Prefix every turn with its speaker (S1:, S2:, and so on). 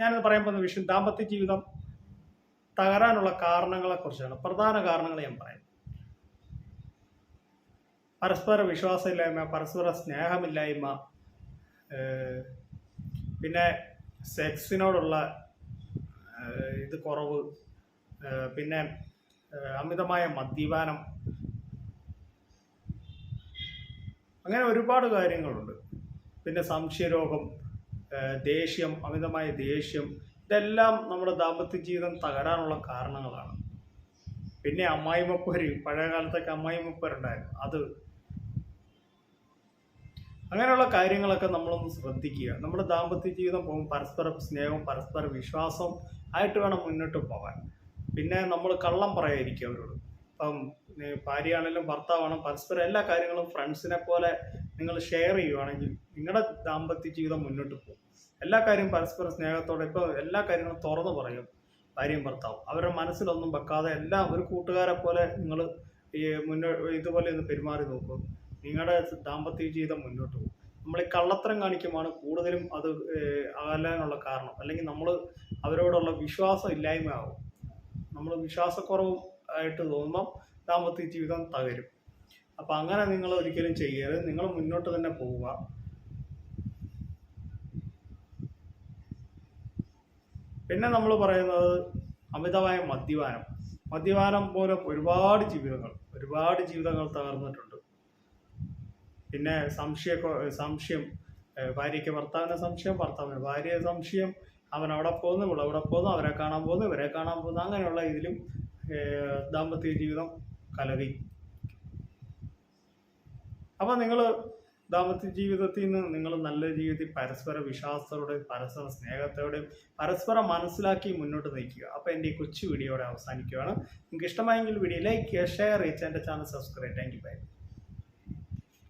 S1: ഞാനിത് പറയാൻ പോകുന്ന വിഷയം ദാമ്പത്യ ജീവിതം തകരാനുള്ള കാരണങ്ങളെക്കുറിച്ചാണ്. പ്രധാന കാരണങ്ങൾ ഞാൻ പറയാം. പരസ്പര വിശ്വാസമില്ലായ്മ, പരസ്പര സ്നേഹമില്ലായ്മ, പിന്നെ സെക്സിനോടുള്ള ഇത് കുറവ്, പിന്നെ അമിതമായ മദ്യപാനം, അങ്ങനെ ഒരുപാട് കാര്യങ്ങളുണ്ട്. പിന്നെ സംശയരോഗം, ദേഷ്യം, അമിതമായ ദേഷ്യം, ഇതെല്ലാം നമ്മുടെ ദാമ്പത്യ ജീവിതം തകരാനുള്ള കാരണങ്ങളാണ്. പിന്നെ അമ്മായിമ്മപ്പോര്, പഴയ കാലത്തൊക്കെ അമ്മായിമ്മപ്പോരുണ്ടായിരുന്നു, അത് അങ്ങനെയുള്ള കാര്യങ്ങളൊക്കെ നമ്മളൊന്ന് ശ്രദ്ധിക്കുക. നമ്മുടെ ദാമ്പത്യ ജീവിതം പോകും പരസ്പര സ്നേഹവും പരസ്പര വിശ്വാസവും ആയിട്ട് വേണം മുന്നോട്ട് പോകാൻ. പിന്നെ നമ്മൾ കള്ളം പറയാതിരിക്കുക അവരോട്. ഇപ്പം ഭാര്യയാണെങ്കിലും ഭർത്താവാണ്, പരസ്പരം എല്ലാ കാര്യങ്ങളും ഫ്രണ്ട്സിനെ പോലെ നിങ്ങൾ ഷെയർ ചെയ്യുവാണെങ്കിൽ നിങ്ങളുടെ ദാമ്പത്യ ജീവിതം മുന്നോട്ട് പോകും. എല്ലാ കാര്യവും പരസ്പര സ്നേഹത്തോടെ, ഇപ്പോൾ എല്ലാ കാര്യങ്ങളും തുറന്നു പറയും ഭാര്യയും ഭർത്താവും. അവരുടെ മനസ്സിലൊന്നും വെക്കാതെ എല്ലാം ഒരു കൂട്ടുകാരെ പോലെ നിങ്ങൾ ഈ ഇതുപോലെ ഒന്ന് പെരുമാറി നോക്കും. നിങ്ങളുടെ ദാമ്പത്യ ജീവിതം മുന്നോട്ട് പോകും. നമ്മൾ ഈ കള്ളത്തരം കാണിക്കുമ്പോൾ കൂടുതലും അത് അകലാനുള്ള കാരണം. അല്ലെങ്കിൽ നമ്മൾ അവരോടുള്ള വിശ്വാസം ഇല്ലായ്മ ആവും. നമ്മൾ വിശ്വാസക്കുറവും ആയിട്ട് തോന്നുമ്പം ദാമ്പത്യ ജീവിതം തകരും. അപ്പം അങ്ങനെ നിങ്ങൾ ഒരിക്കലും ചെയ്യരുത്. നിങ്ങൾ മുന്നോട്ട് തന്നെ പോവുക. പിന്നെ നമ്മൾ പറയുന്നത് അമിതമായ മദ്യപാനം മൂലം ഒരുപാട് ജീവിതങ്ങൾ തകർന്നിട്ടുണ്ട്. പിന്നെ സംശയം, ഭാര്യയ്ക്ക് ഭർത്താവിനെ സംശയം, ഭർത്താവിന് ഭാര്യയെ സംശയം, അവൻ അവിടെ പോകുന്നു, ഇവിടെ അവിടെ പോകുന്നു, അവരെ കാണാൻ പോകുന്നു, ഇവരെ കാണാൻ പോകുന്നു, അങ്ങനെയുള്ള ഇതിലും ദാമ്പത്യ ജീവിതം കലകി. അപ്പം നിങ്ങൾ ദാമ്പത്യ ജീവിതത്തിൽ നിന്ന് നിങ്ങൾ നല്ല രീതിയിൽ പരസ്പര വിശ്വാസത്തോടെയും പരസ്പര സ്നേഹത്തോടെയും പരസ്പരം മനസ്സിലാക്കി മുന്നോട്ട് നയിക്കുക. അപ്പോൾ എൻ്റെ ഈ കൊച്ചു വീഡിയോയുടെ അവസാനിക്കുകയാണ്. നിങ്ങൾക്ക് ഇഷ്ടമായെങ്കിൽ വീഡിയോ ലൈക്ക് ചെയ്യുക, ഷെയർ ചെയ്യുക, എൻ്റെ channel subscribe. Thank you. By.